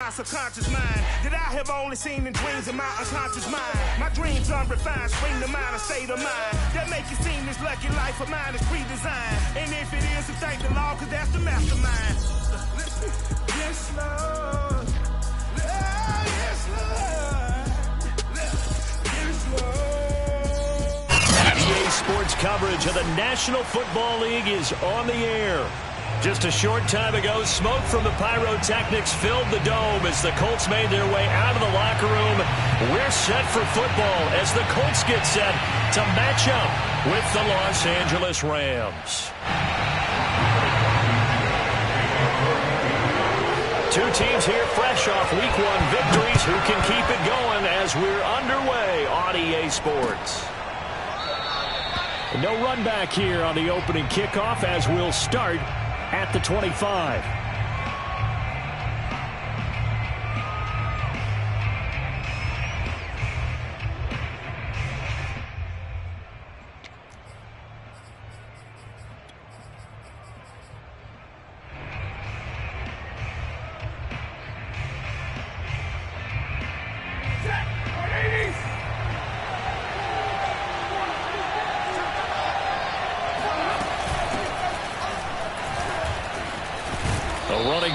My subconscious mind that I have only seen in dreams in my unconscious mind. My dreams unrefined, spring to mind, a state of mind that make you seem this lucky life of mine is pre-designed. And if it is, then thank the Lord, cause that's the mastermind. Yes, Lord. Yes, Lord. Yes, Lord. NBA Sports coverage of the National Football League is on the air. Just a short time ago, smoke from the pyrotechnics filled the dome as the Colts made their way out of the locker room. We're set for football as the Colts get set to match up with the Los Angeles Rams. Two teams here fresh off Week 1 victories who can keep it going as we're underway on EA Sports. No run back here on the opening kickoff as we'll start at the 25.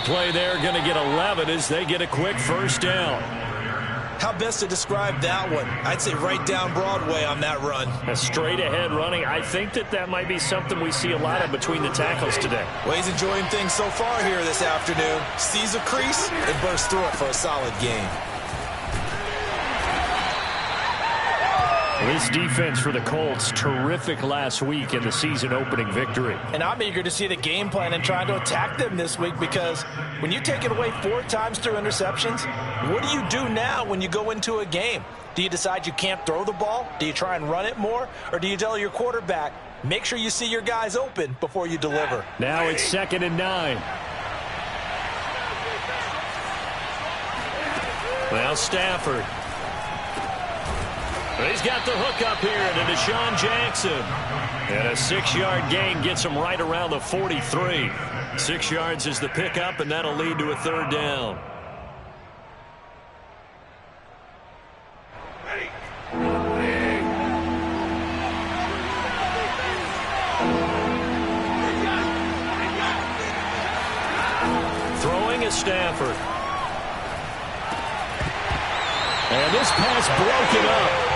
Play there, going to get 11 as they get a quick first down. How best to describe that one? I'd say right down Broadway on that run. A straight ahead running. I think that might be something we see a lot of between the tackles today. Well, he's enjoying things so far here this afternoon. Sees a crease and bursts through it for a solid gain. This defense for the Colts, terrific last week in the season-opening victory. And I'm eager to see the game plan and trying to attack them this week because when you take it away 4 times through interceptions, what do you do now when you go into a game? Do you decide you can't throw the ball? Do you try and run it more? Or do you tell your quarterback, make sure you see your guys open before you deliver? Now it's 2nd and 9. Well, Stafford. He's got the hook up here to Deshaun Jackson. And a 6-yard gain gets him right around the 43. 6 yards is the pickup, and that'll lead to a 3rd down. Throwing is Stafford. And this pass broken up.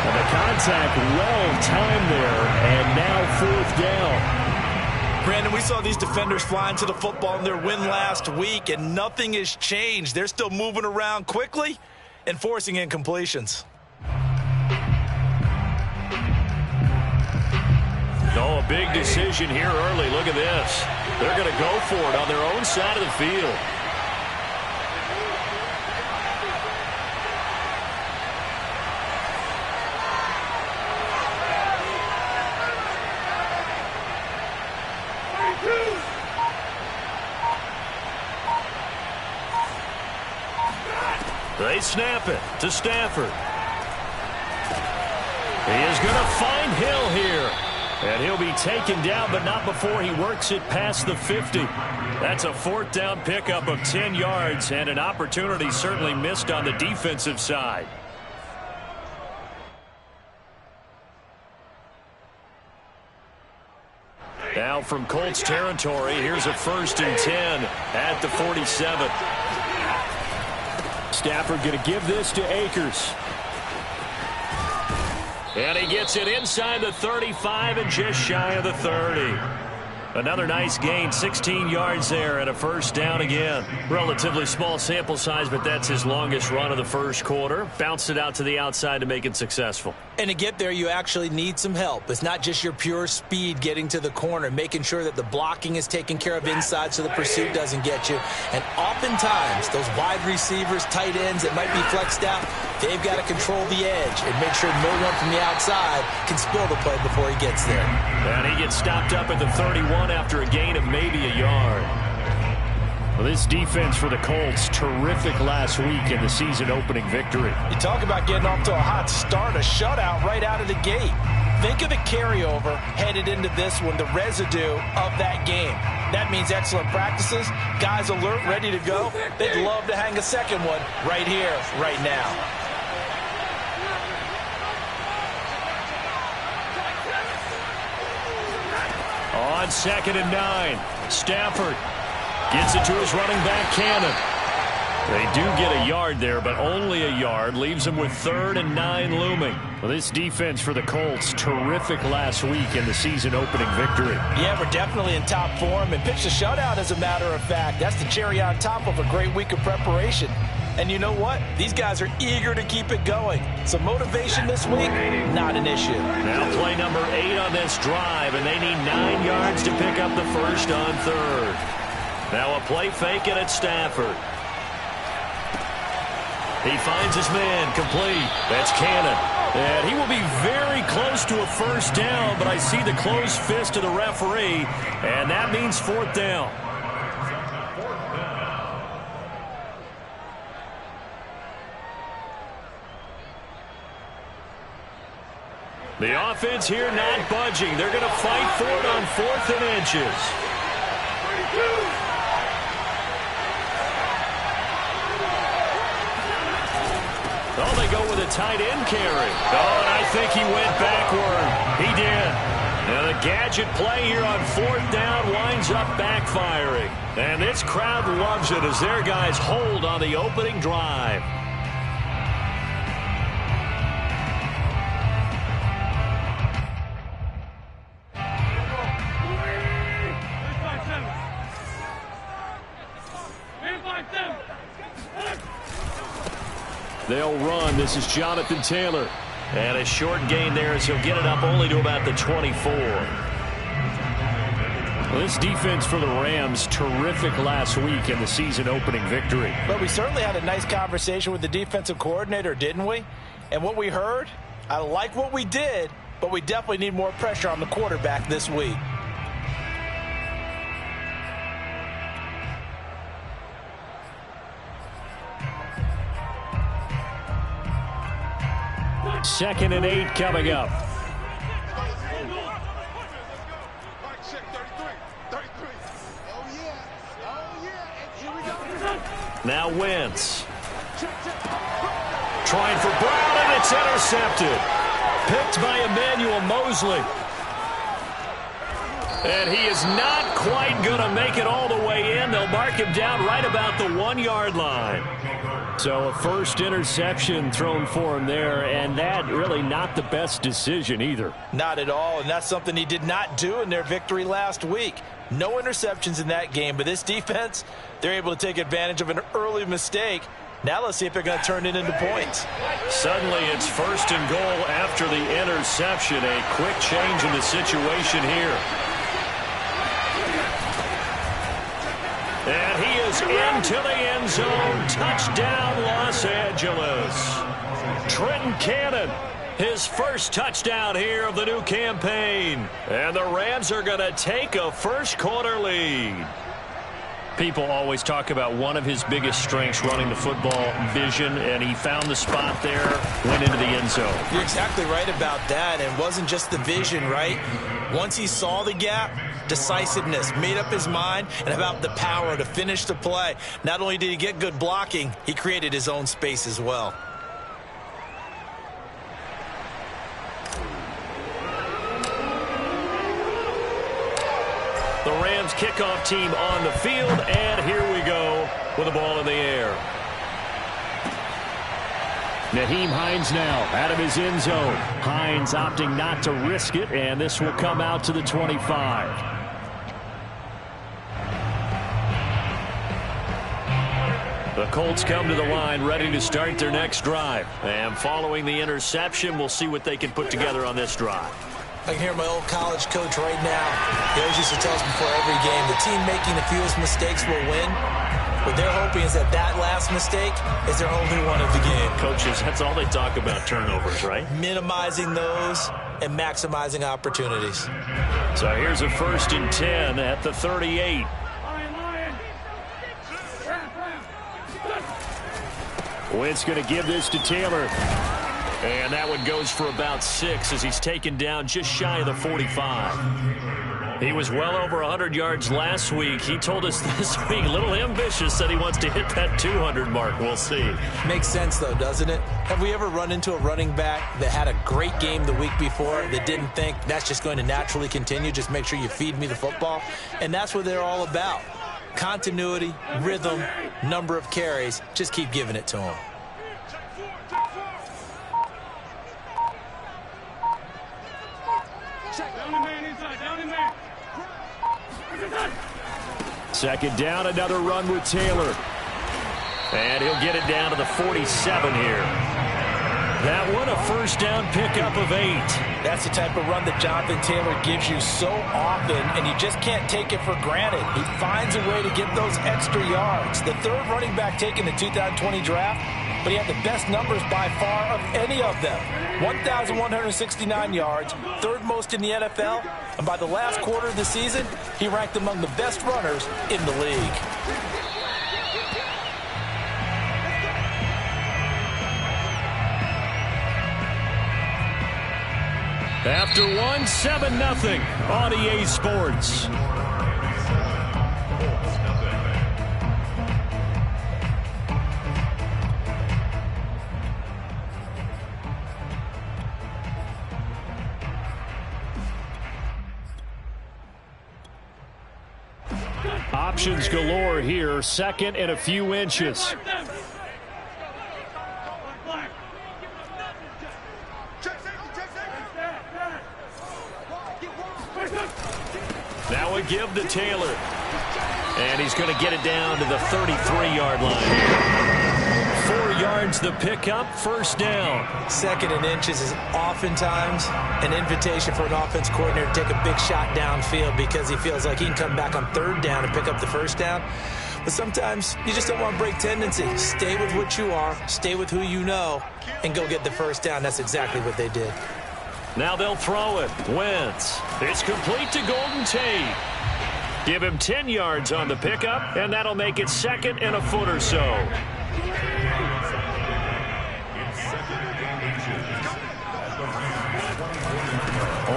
And the contact well-timed there, and now 4th down. Brandon, we saw these defenders flying to the football in their win last week, and nothing has changed. They're still moving around quickly and forcing incompletions. Oh, a big decision here early. Look at this. They're going to go for it on their own side of the field. They snap it to Stafford. He is going to find Hill here. And he'll be taken down, but not before he works it past the 50. That's a 4th down pickup of 10 yards and an opportunity certainly missed on the defensive side. Now from Colts territory, here's a 1st and 10 at the 47. Stafford going to give this to Akers. And he gets it inside the 35 and just shy of the 30. Another nice gain, 16 yards there and a 1st down again. Relatively small sample size, but that's his longest run of the 1st quarter. Bounced it out to the outside to make it successful. And to get there, you actually need some help. It's not just your pure speed getting to the corner, making sure that the blocking is taken care of inside so the pursuit doesn't get you. And oftentimes, those wide receivers, tight ends that might be flexed out, they've got to control the edge and make sure no one from the outside can spill the play before he gets there. And he gets stopped up at the 31 after a gain of maybe a yard. Well, this defense for the Colts, terrific last week in the season-opening victory. You talk about getting off to a hot start, a shutout right out of the gate. Think of the carryover headed into this one, the residue of that game. That means excellent practices, guys alert, ready to go. They'd love to hang a second one right here, right now. On 2nd and 9, Stafford gets it to his running back, Cannon. They do get a yard there, but only a yard. Leaves them with 3rd and 9 looming. Well, this defense for the Colts, terrific last week in the season-opening victory. Yeah, we're definitely in top form and pitched a shutout, as a matter of fact. That's the cherry on top of a great week of preparation. And you know what? These guys are eager to keep it going. So motivation this week, not an issue. Now play number 8 on this drive, and they need 9 yards to pick up the first on 3rd. Now a play fake it at Stafford. He finds his man, complete. That's Cannon. And he will be very close to a first down, but I see the closed fist of the referee, and that means 4th down. The offense here not budging. They're going to fight for it on 4th and inches. Oh, they go with a tight end carry. Oh, and I think he went backward. He did. Now the gadget play here on 4th down winds up backfiring. And this crowd loves it as their guys hold on the opening drive. They'll run. This is Jonathan Taylor. And a short gain there as he'll get it up only to about the 24. Well, this defense for the Rams, terrific last week in the season-opening victory. But we certainly had a nice conversation with the defensive coordinator, didn't we? And what we heard, I like what we did, but we definitely need more pressure on the quarterback this week. Second and 8 coming up. Now Wentz. Trying for Brown, and it's intercepted. Picked by Emmanuel Mosley. And he is not quite going to make it all the way in. They'll mark him down right about the 1-yard line. So a first interception thrown for him there, and that really not the best decision either. Not at all, and that's something he did not do in their victory last week. No interceptions in that game, but this defense, they're able to take advantage of an early mistake. Now let's see if they're going to turn it into points. Suddenly it's 1st and goal after the interception. A quick change in the situation here. And he is into the end zone. Touchdown, Los Angeles. Trenton Cannon, his first touchdown here of the new campaign. And the Rams are going to take a first-quarter lead. People always talk about one of his biggest strengths, running the football, vision, and he found the spot there, went into the end zone. You're exactly right about that, and it wasn't just the vision, right? Once he saw the gap, decisiveness, made up his mind, and about the power to finish the play. Not only did he get good blocking, he created his own space as well. The Rams kickoff team on the field, and here we go with the ball in the air. Nyheim Hines now out of his end zone. Hines opting not to risk it, and this will come out to the 25. The Colts come to the line ready to start their next drive. And following the interception, we'll see what they can put together on this drive. I can hear my old college coach right now. He always used to tell us before every game, the team making the fewest mistakes will win. What they're hoping is that that last mistake is their only one of the game. Coaches, that's all they talk about, turnovers, right? Minimizing those and maximizing opportunities. So here's a 1st and 10 at the 38. Wentz going to give this to Taylor. And that one goes for about 6 as he's taken down just shy of the 45. He was well over 100 yards last week. He told us this week, a little ambitious, said he wants to hit that 200 mark. We'll see. Makes sense, though, doesn't it? Have we ever run into a running back that had a great game the week before that didn't think that's just going to naturally continue? Just make sure you feed me the football. And that's what they're all about. Continuity, rhythm, number of carries. Just keep giving it to them. Second down, another run with Taylor. And he'll get it down to the 47 here. That one, a first down pickup of 8. That's the type of run that Jonathan Taylor gives you so often, and you just can't take it for granted. He finds a way to get those extra yards. The third running back taken in the 2020 draft, but he had the best numbers by far of any of them. 1,169 yards, third most in the NFL, and by the last quarter of the season, he ranked among the best runners in the league. After one, 7-0 on EA Sports. Options galore here, second and a few inches. Now a give to Taylor. And he's going to get it down to the 33-yard line. 4 yards the pickup, first down. Second and inches is oftentimes an invitation for an offense coordinator to take a big shot downfield because he feels like he can come back on third down and pick up the first down. But sometimes you just don't want to break tendency. Stay with what you are, stay with who you know, and go get the first down. That's exactly what they did. Now they'll throw it. Wentz. It's complete to Golden Tate. Give him 10 yards on the pickup, and that'll make it second and a foot or so.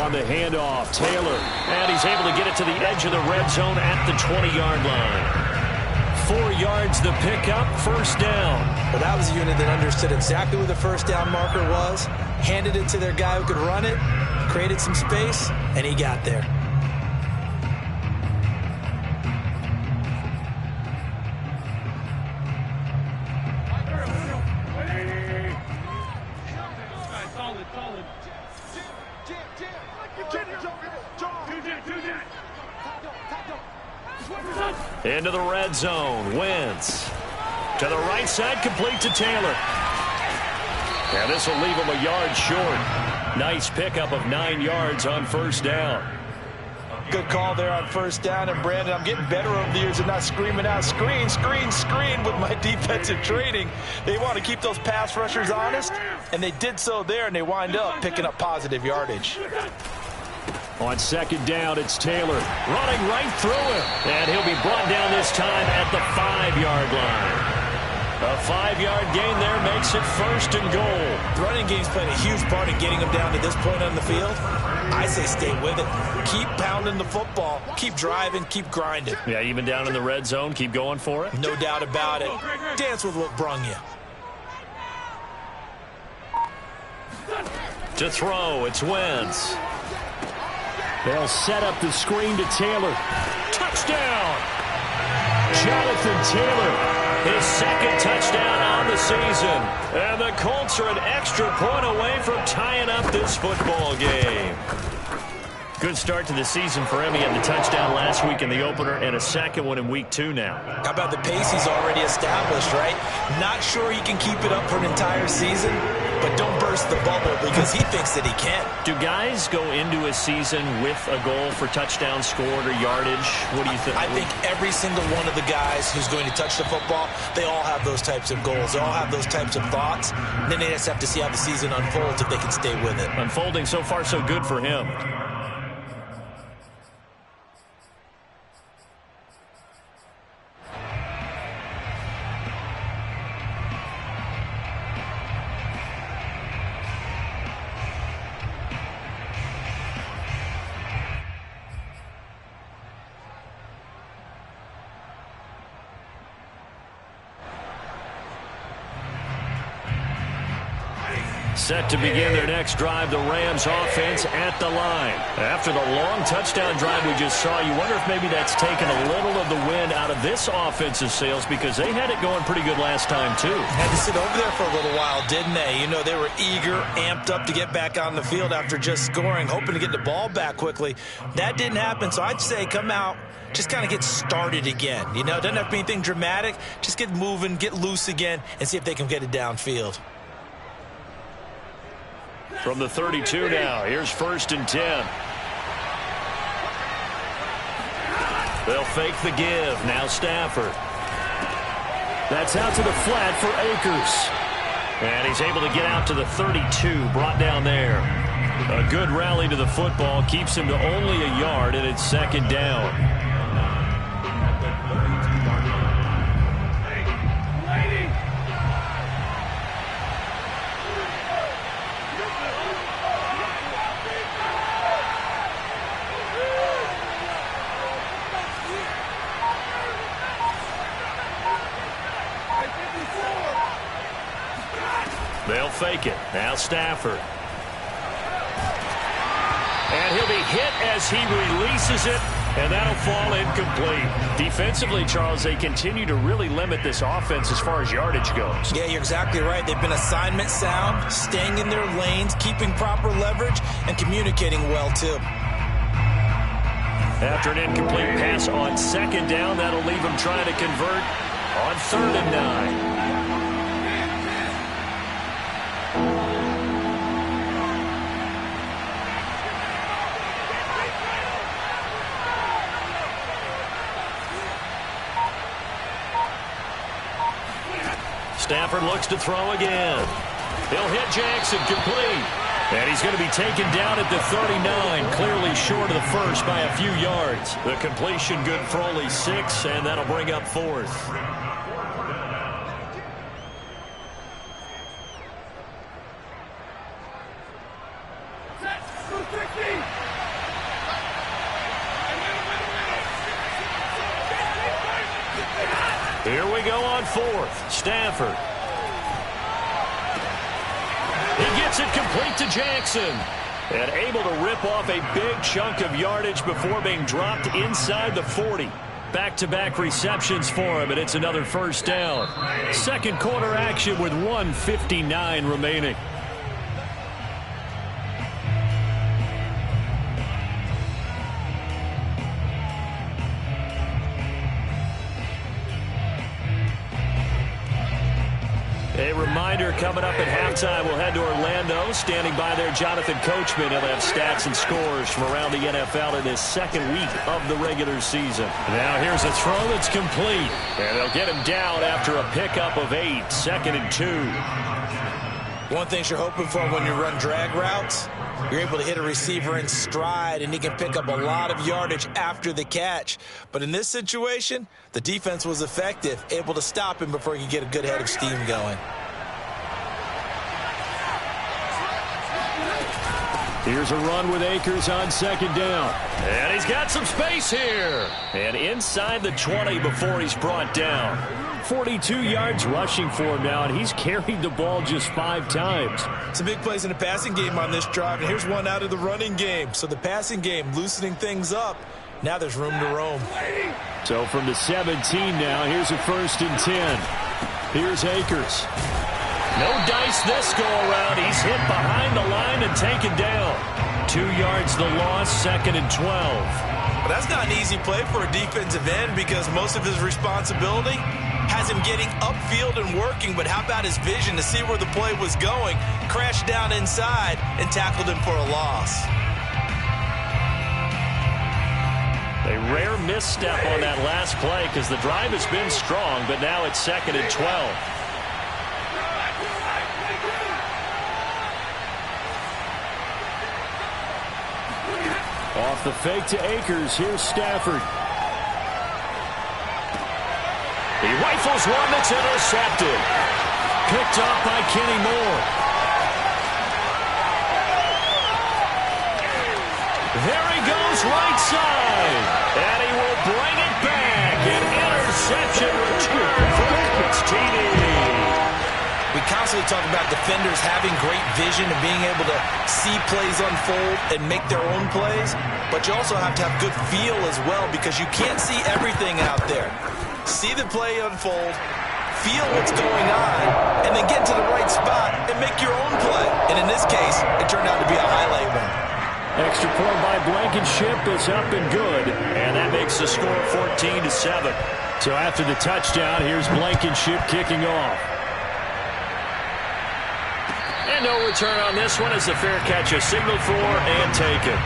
On the handoff, Taylor. And he's able to get it to the edge of the red zone at the 20-yard line. 4 yards the pickup, first down. Well, that was a unit that understood exactly where the first down marker was, handed it to their guy who could run it, created some space, and he got there. Into the red zone, Wentz. To the right side, complete to Taylor. Yeah, this will leave him a yard short. Nice pickup of 9 yards on first down. Good call there on first down. And, Brandon, I'm getting better over the years and not screaming out, screen, screen, screen with my defensive training. They want to keep those pass rushers honest, and they did so there, and they wind up picking up positive yardage. On second down, it's Taylor running right through it. And he'll be brought down this time at the 5-yard line. A 5-yard gain there makes it first and goal. The running game's playing a huge part in getting them down to this point on the field. I say stay with it. Keep pounding the football. Keep driving. Keep grinding. Yeah, even down in the red zone, keep going for it. No doubt about it. Dance with what brung you. To throw, it's Wentz. They'll set up the screen to Taylor. Touchdown! Jonathan Taylor, his second touchdown on the season. And the Colts are an extra point away from tying up this football game. Good start to the season for him. He had the touchdown last week in the opener and a second one in week 2 now. How about the pace he's already established, right? Not sure he can keep it up for an entire season, but don't burst the bubble because he thinks that he can. Do guys go into a season with a goal for touchdown scored or yardage? What do you think? I think every single one of the guys who's going to touch the football, they all have those types of goals. They all have those types of thoughts. And then they just have to see how the season unfolds if they can stay with it. Unfolding so far so good for him. Set to begin their next drive, the Rams offense at the line. After the long touchdown drive we just saw, you wonder if maybe that's taken a little of the wind out of this offensive sails, because they had it going pretty good last time too. Had to sit over there for a little while, didn't they? You know, they were eager, amped up to get back on the field after just scoring, hoping to get the ball back quickly. That didn't happen, so I'd say come out, just kind of get started again. You know, it doesn't have to be anything dramatic. Just get moving, get loose again, and see if they can get it downfield. From the 32 now, here's 1st and 10. They'll fake the give. Now Stafford. That's out to the flat for Akers. And he's able to get out to the 32, brought down there. A good rally to the football, keeps him to only a yard, and it's 2nd down. They'll fake it. Now Stafford. And he'll be hit as he releases it, and that'll fall incomplete. Defensively, Charles, they continue to really limit this offense as far as yardage goes. Yeah, you're exactly right. They've been assignment sound, staying in their lanes, keeping proper leverage, and communicating well, too. After an incomplete pass on 2nd down, that'll leave them trying to convert on 3rd and 9. Stafford looks to throw again. He'll hit Jackson, complete. And he's going to be taken down at the 39, clearly short of the first by a few yards. The completion good for only 6, and that'll bring up 4th. Here we go on 4th. Stafford. He gets it complete to Jackson. And able to rip off a big chunk of yardage before being dropped inside the 40. Back-to-back receptions for him, and it's another 1st down. 2nd quarter action with 1:59 remaining. A reminder, coming up at halftime, we'll head to Orlando. Standing by there, Jonathan Coachman. He'll have stats and scores from around the NFL in his 2nd week of the regular season. Now here's a throw that's complete. And they'll get him down after a pickup of 8. 2nd and 2. One thing you're hoping for when you run drag routes, you're able to hit a receiver in stride, and he can pick up a lot of yardage after the catch. But in this situation, the defense was effective, able to stop him before he could get a good head of steam going. Here's a run with Akers on 2nd down. And he's got some space here. And inside the 20 before he's brought down. 42 yards rushing for him now, and he's carried the ball just 5 times. Some big plays in the passing game on this drive, and here's one out of the running game. So the passing game loosening things up. Now there's room to roam. So from the 17 now, here's a 1st and 10. Here's Akers. No dice this go-around. He's hit behind the line and taken down. 2 yards the loss, 2nd and 12. But that's not an easy play for a defensive end, because most of his responsibility has him getting upfield and working, but how about his vision to see where the play was going, crashed down inside, and tackled him for a loss. A rare misstep on that last play, because the drive has been strong, but now it's 2nd and 12. Off the fake to Akers, here's Stafford. He rifles one that's intercepted. Picked up by Kenny Moore. There he goes, right side. And he will bring it back. An interception return for Colts TD. We constantly obviously talk about defenders having great vision and being able to see plays unfold and make their own plays, but you also have to have good feel as well because you can't see everything out there. See the play unfold, feel what's going on, and then get to the right spot and make your own play. And in this case, it turned out to be a highlight one. Extra point by Blankenship is up and good, and that makes the score 14-7. So after the touchdown, here's Blankenship kicking off. And no return on this one as the fair catch is signaled for and taken.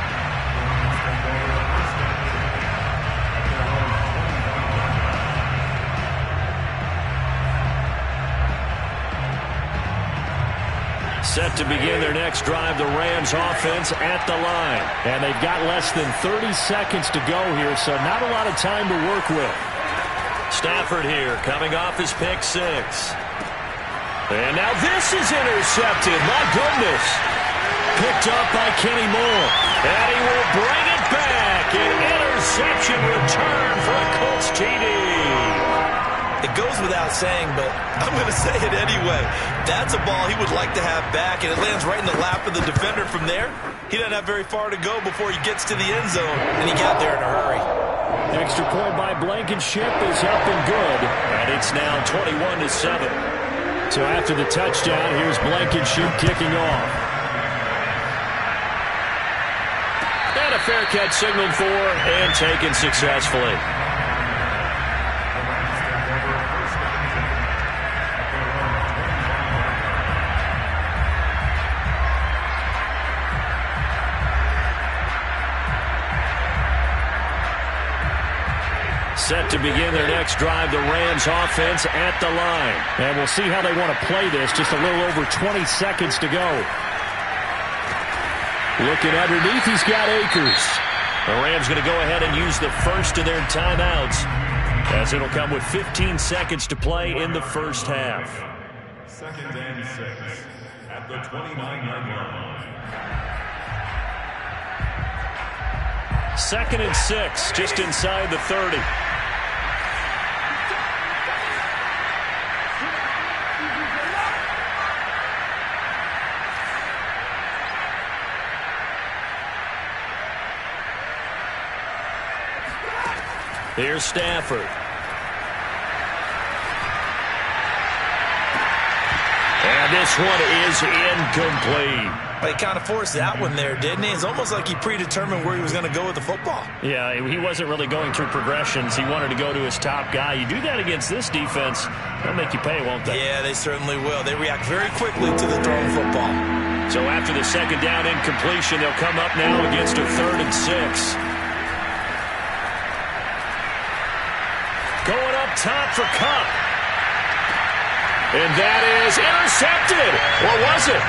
Set to begin their next drive, the Rams offense at the line. And they've got less than 30 seconds to go here, so not a lot of time to work with. Stafford here, coming off his pick six. And now this is intercepted. My goodness. Picked up by Kenny Moore. And he will bring it back. An interception return for a Colts TD. It goes without saying, but I'm going to say it anyway. That's a ball he would like to have back, and it lands right in the lap of the defender from there. He doesn't have very far to go before he gets to the end zone, and he got there in a hurry. Extra point by Blankenship is up and good, and it's now 21-7. So after the touchdown, here's Blankenship kicking off. And a fair catch signaled for and taken successfully. Set to begin their next drive, the Rams offense at the line. And we'll see how they want to play this. Just a little over 20 seconds to go. Looking underneath, he's got Akers. The Rams going to go ahead and use the first of their timeouts, as it'll come with 15 seconds to play in the first half. 2nd and 6 at the 29-yard line. 2nd and 6, just inside the 30. Here's Stafford. And this one is incomplete. He kind of forced that one there, didn't he? It's almost like he predetermined where he was going to go with the football. Yeah, he wasn't really going through progressions. He wanted to go to his top guy. You do that against this defense, they'll make you pay, won't they? Yeah, they certainly will. They react very quickly to the thrown football. So after the second down incompletion, they'll come up now against a 3rd and 6. Going up top for Kupp. And that is intercepted. Or was it?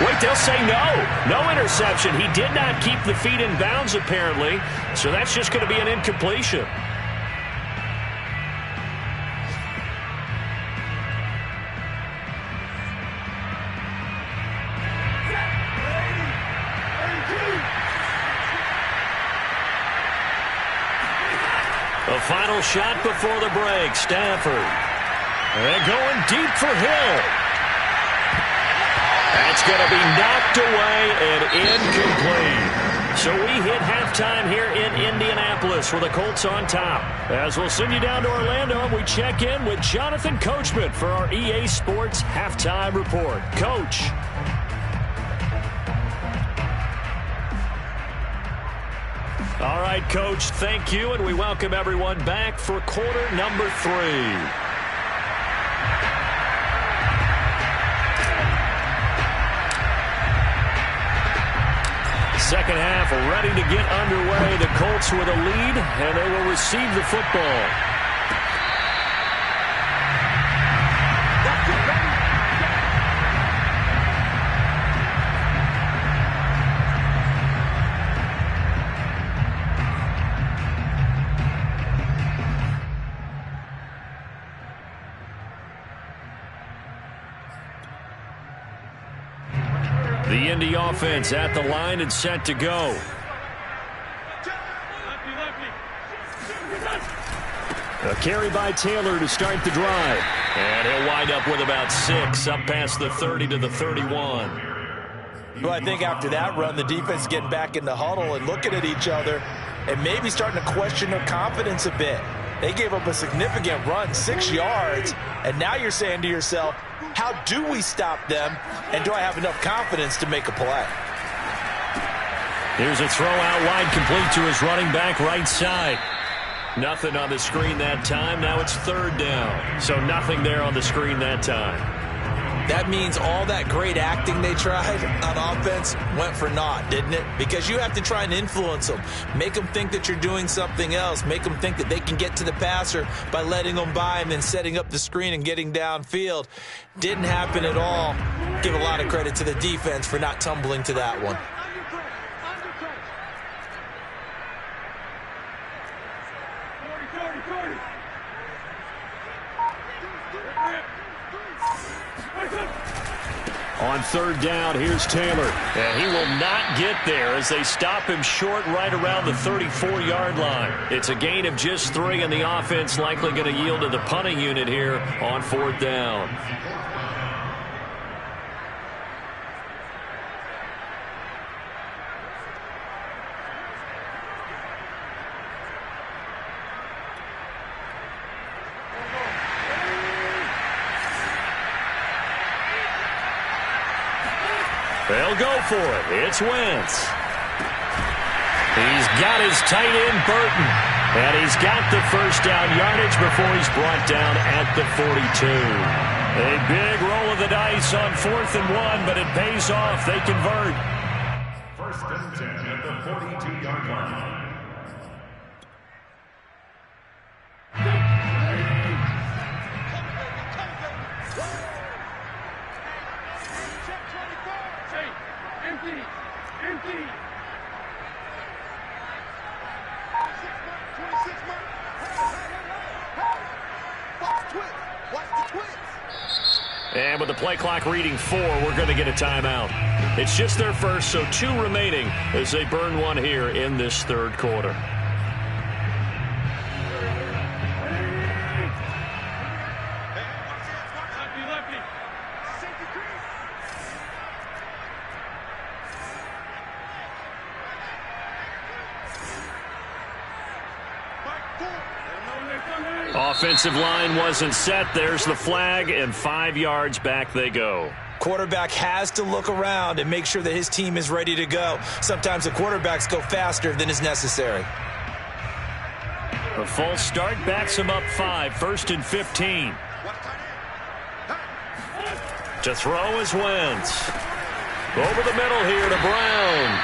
Wait, they'll say no. No interception. He did not keep the feet in bounds, apparently. So that's just going to be an incompletion. The final shot before the break. Stafford. And going deep for Hill. That's going to be knocked away and incomplete. So we hit halftime here in Indianapolis with the Colts on top. As we'll send you down to Orlando, we check in with Jonathan Coachman for our EA Sports Halftime Report. Coach. All right, Coach, thank you, and we welcome everyone back for quarter number 3. Second half ready to get underway. The Colts with a lead, and they will receive the football. The Indy offense at the line and set to go. A carry by Taylor to start the drive. And he'll wind up with about 6, up past the 30 to the 31. Well, I think after that run, the defense is getting back in the huddle and looking at each other and maybe starting to question their confidence a bit. They gave up a significant run, 6 yards, and now you're saying to yourself, how do we stop them, and do I have enough confidence to make a play? Here's a throw out wide, complete to his running back right side. Nothing on the screen that time. Now it's 3rd down. So nothing there on the screen that time. That means all that great acting they tried on offense went for naught, didn't it? Because you have to try and influence them. Make them think that you're doing something else. Make them think that they can get to the passer by letting them by and then setting up the screen and getting downfield. Didn't happen at all. Give a lot of credit to the defense for not tumbling to that one. On 3rd down, here's Taylor. And he will not get there as they stop him short right around the 34-yard line. It's a gain of just 3, and the offense likely going to yield to the punting unit here on 4th down. They'll go for it. It's Wentz. He's got his tight end, Burton. And he's got the first down yardage before he's brought down at the 42. A big roll of the dice on 4th and 1, but it pays off. They convert. 1st and 10 at the 42-yard line. And with the play clock reading 4, we're going to get a timeout. It's just their first, so 2 remaining as they burn one here in this 3rd quarter. Offensive line wasn't set. There's the flag, and 5 yards back they go. Quarterback has to look around and make sure that his team is ready to go. Sometimes the quarterbacks go faster than is necessary. A false start backs him up 5, 1st and 15. To throw is Wentz. Over the middle here to Brown.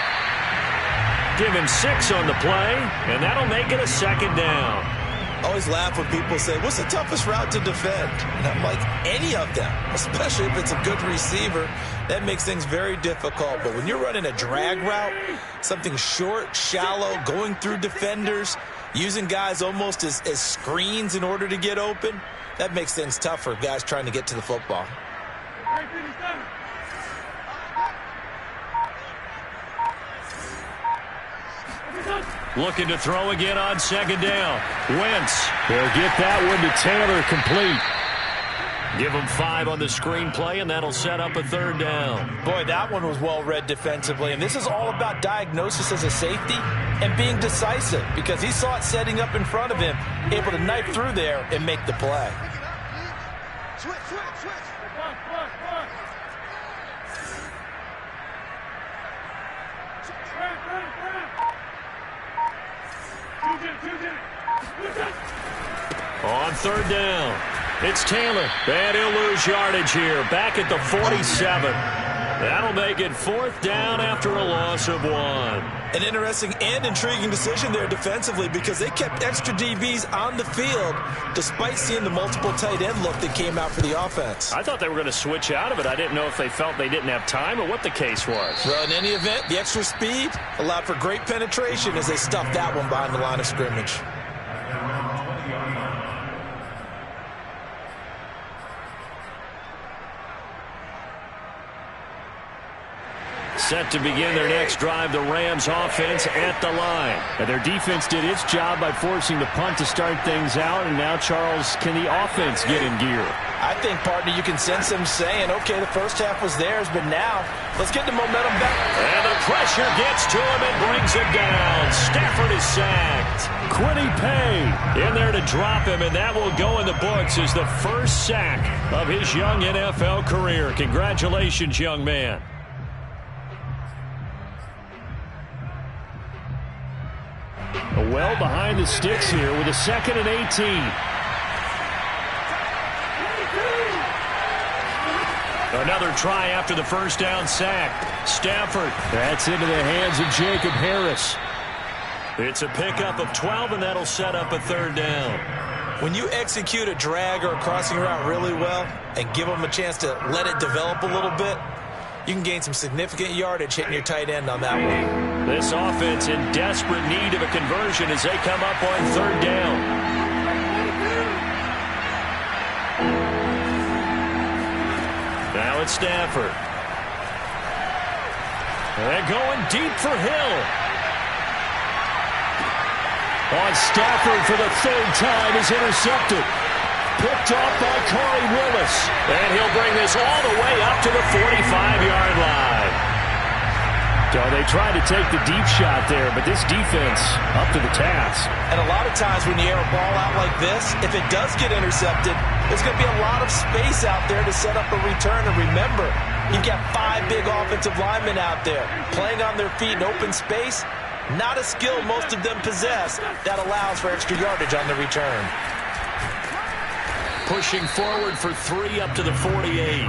Give him 6 on the play, and that'll make it a 2nd down. I always laugh when people say, what's the toughest route to defend? And I'm like, any of them, especially if it's a good receiver. That makes things very difficult. But when you're running a drag route, something short, shallow, going through defenders, using guys almost as screens in order to get open, that makes things tough for guys trying to get to the football. Looking to throw again on 2nd down. Wentz will get that one to Taylor, complete. Give him 5 on the screenplay, and that'll set up a 3rd down. Boy, that one was well read defensively, and this is all about diagnosis as a safety and being decisive because he saw it setting up in front of him, able to knife through there and make the play. Switch. On 3rd down, it's Taylor. And he'll lose yardage here, back at the 47. That'll make it 4th down after a loss of 1. An interesting and intriguing decision there defensively because they kept extra DBs on the field despite seeing the multiple tight end look that came out for the offense. I thought they were going to switch out of it. I didn't know if they felt they didn't have time or what the case was. Well, in any event, the extra speed allowed for great penetration as they stuffed that one behind the line of scrimmage. Set to begin their next drive, the Rams offense at the line. And their defense did its job by forcing the punt to start things out, and now, Charles, can the offense get in gear? I think, partner, you can sense them saying, okay, the first half was theirs, but now let's get the momentum back. And the pressure gets to him and brings him down. Stafford is sacked. Kwity Paye in there to drop him, and that will go in the books as the first sack of his young NFL career. Congratulations, young man. Well behind the sticks here with a 2nd and 18. Another try after the first down sack. Stafford. That's into the hands of Jacob Harris. It's a pickup of 12, and that'll set up a 3rd down. When you execute a drag or a crossing route really well and give them a chance to let it develop a little bit, you can gain some significant yardage hitting your tight end on that one. This offense in desperate need of a conversion as they come up on 3rd down. Now it's Stafford. They're going deep for Hill. On Stafford for the 3rd time is intercepted. Picked off by Corey Willis. And he'll bring this all the way up to the 45-yard line. So they tried to take the deep shot there, but this defense up to the task. And a lot of times when you air a ball out like this, if it does get intercepted, there's going to be a lot of space out there to set up a return. And remember, you've got 5 big offensive linemen out there playing on their feet in open space. Not a skill most of them possess that allows for extra yardage on the return. Pushing forward for 3 up to the 48.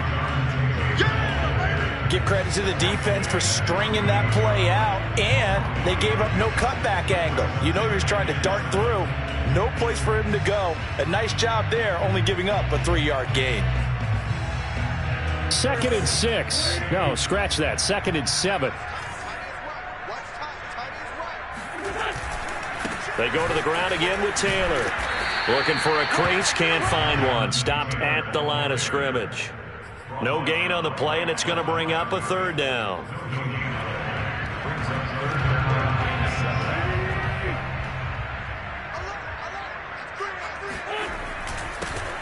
Give credit to the defense for stringing that play out, and they gave up no cutback angle. You know he was trying to dart through. No place for him to go. A nice job there, only giving up a 3-yard gain. 2nd and 6. No, scratch that. 2nd and 7. They go to the ground again with Taylor. Looking for a crease, can't find one. Stopped at the line of scrimmage. No gain on the play, and it's going to bring up a 3rd down.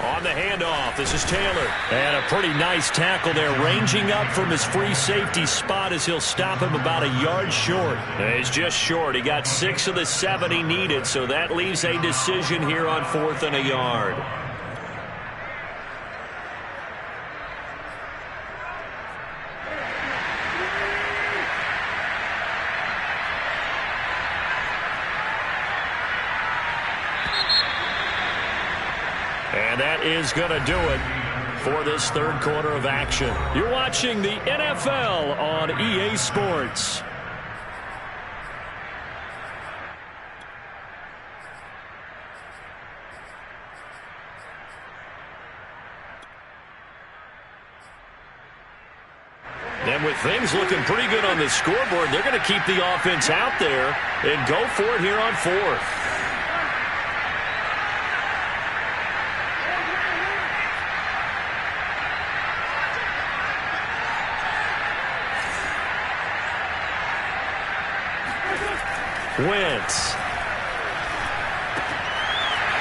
On the handoff, this is Taylor. And a pretty nice tackle there, ranging up from his free safety spot as he'll stop him about a yard short. He's just short. He got 6 of the 7 he needed, so that leaves a decision here on 4th and a yard. And that is going to do it for this 3rd quarter of action. You're watching the NFL on EA Sports. And with things looking pretty good on the scoreboard, they're going to keep the offense out there and go for it here on 4th. Wentz.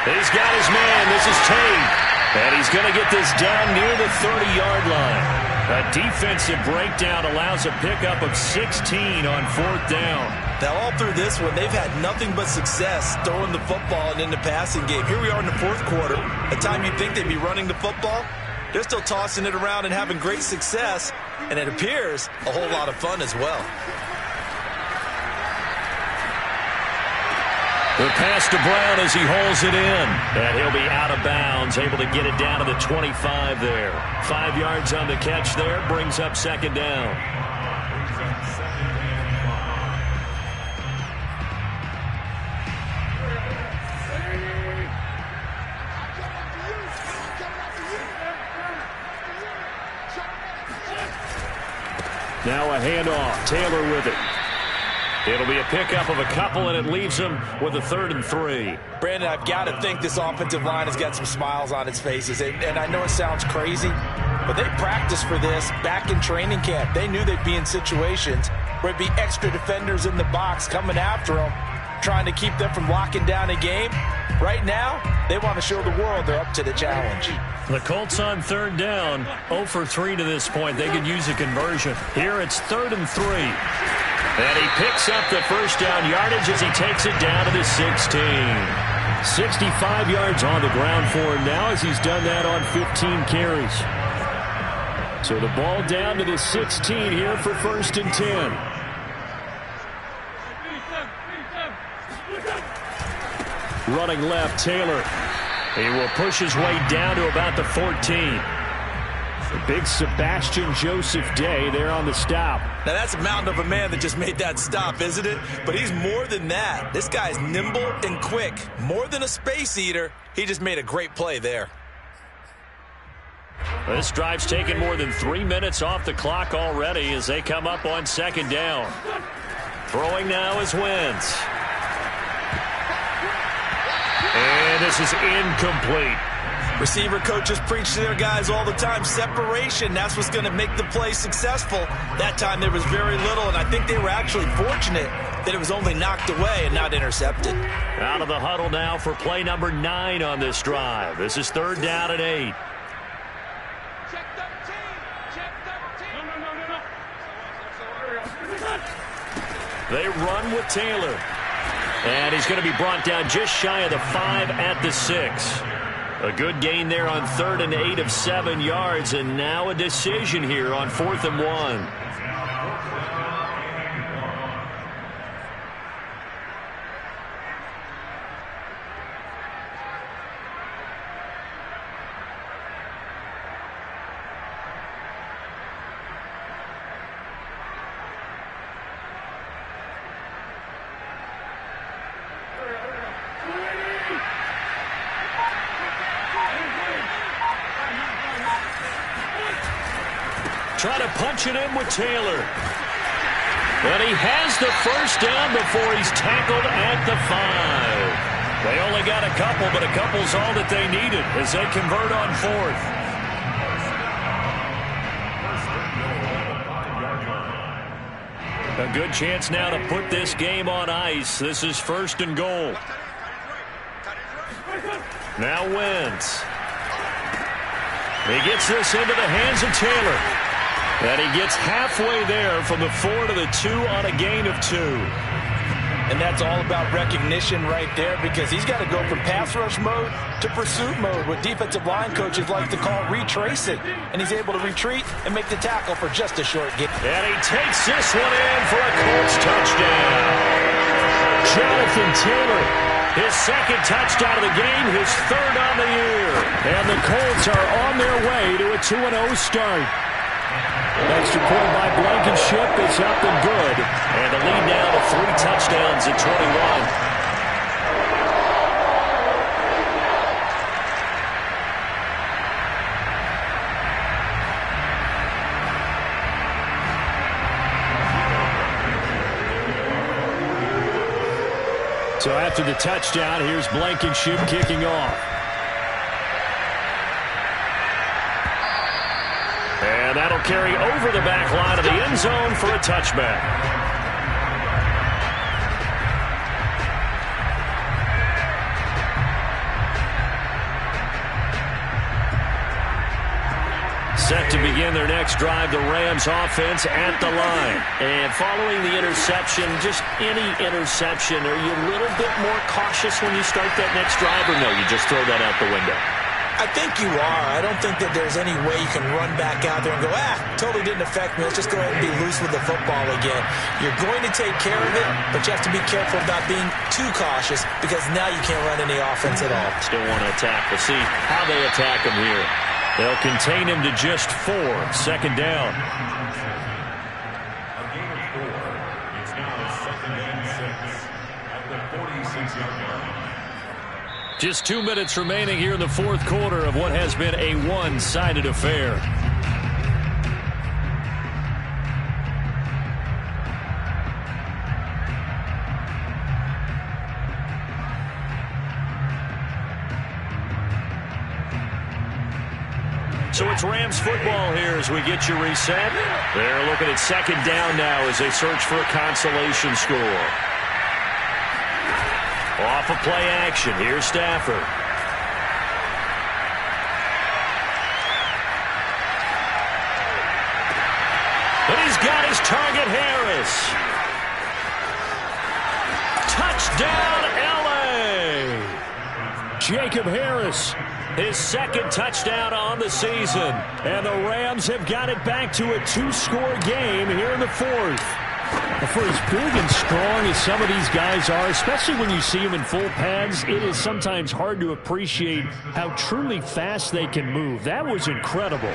He's got his man. This is Tate. And he's going to get this down near the 30-yard line. A defensive breakdown allows a pickup of 16 on 4th down. Now, all through this one, they've had nothing but success throwing the football and in the passing game. Here we are in the 4th quarter. A time you'd think they'd be running the football. They're still tossing it around and having great success. And it appears a whole lot of fun as well. The pass to Brown as he holds it in. And he'll be out of bounds, able to get it down to the 25 there. 5 yards on the catch there, brings up 2nd down. Now a handoff, Taylor with it. It'll be a pickup of a couple, and it leaves him with a 3rd and 3. Brandon, I've got to think this offensive line has got some smiles on its faces. And I know it sounds crazy, But they practiced for this back in training camp. They knew they'd be in situations where it'd be extra defenders in the box coming after them, trying to keep them from locking down a game. Right now, they want to show the world they're up to the challenge. The Colts on third down, 0 for 3 to this point. They could use a conversion. Here it's 3rd and 3. And he picks up the first down yardage as he takes it down to the 16. 65 yards on the ground for him now as he's done that on 15 carries. So the ball down to the 16 here for 1st and 10. Running left, Taylor. He will push his way down to about the 14. The big Sebastian Joseph Day there on the stop. Now that's a mountain of a man that just made that stop, isn't it? But he's more than that. This guy's nimble and quick. More than a space eater. He just made a great play there. This drive's taken more than 3 minutes off the clock already as they come up on 2nd down. Throwing now is Wentz. And this is incomplete. Receiver coaches preach to their guys all the time. Separation, that's what's going to make the play successful. That time there was very little, and I think they were actually fortunate that it was only knocked away and not intercepted. Out of the huddle now for play number 9 on this drive. This is 3rd down and 8. They run with Taylor. And he's going to be brought down just shy of the 5 at the 6. A good gain there on 3rd and 8 of 7 yards. And now a decision here on 4th and 1. Try to punch it in with Taylor. And he has the first down before he's tackled at the 5. They only got a couple, but a couple's all that they needed as they convert on 4th. A good chance now to put this game on ice. This is 1st and goal. Now Wentz. He gets this into the hands of Taylor. And he gets halfway there from the 4 to the 2 on a gain of 2. And that's all about recognition right there because he's got to go from pass rush mode to pursuit mode, what defensive line coaches like to call retracing. And he's able to retreat and make the tackle for just a short gain. And he takes this one in for a Colts touchdown. Jonathan Taylor, his 2nd touchdown of the game, his 3rd on the year. And the Colts are on their way to a 2-0 start. Extra point by Blankenship is up and good. And the lead now to 3 touchdowns at 21. So after the touchdown, here's Blankenship kicking off. And that'll carry over the back line of the end zone for a touchback. Set to begin their next drive, the Rams offense at the line. And following the interception, just any interception, are you a little bit more cautious when you start that next drive, or no, you just throw that out the window? I think you are. I don't think that there's any way you can run back out there and go, totally didn't affect me. Let's just go ahead and be loose with the football again. You're going to take care of it, but you have to be careful about being too cautious because now you can't run any offense at all. Still want to attack. We'll see how they attack him here. They'll contain him to just 4. 2nd down. A gain of 4. It's now 2nd and 6 at the 46-yard line. Just 2 minutes remaining here in the 4th quarter of what has been a one-sided affair. So it's It's Rams football here as we get you reset. They're looking at second down now as they search for a consolation score. Off of play action, here's Stafford. And he's got his target, Harris. Touchdown, L.A. Jacob Harris, his second touchdown on the season. And the Rams have got it back to a 2-score game here in the fourth. For as big and strong as some of these guys are, especially when you see them in full pads, it is sometimes hard to appreciate how truly fast they can move. That was incredible.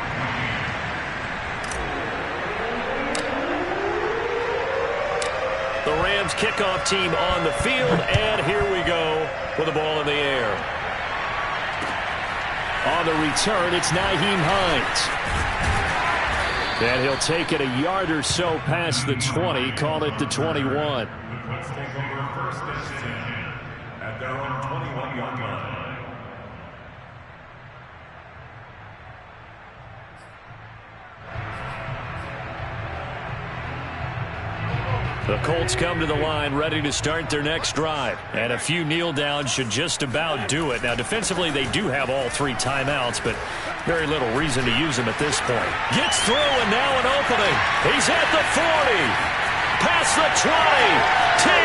The Rams kickoff team on the field, and here we go with the ball in the air. On the return, it's Nyheim Hines. And he'll take it a yard or so past the 20, call it the 21. Let's take over first and 10 at their own 21-yard line. The Colts come to the line ready to start their next drive. And a few kneel downs should just about do it. Now, defensively, they do have all 3 timeouts, but very little reason to use them at this point. Gets through, and now an opening. He's at the 40. Past the 20. 10.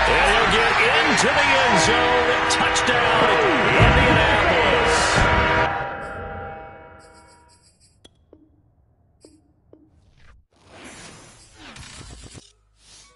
And he'll get into the end zone. Touchdown, Indianapolis.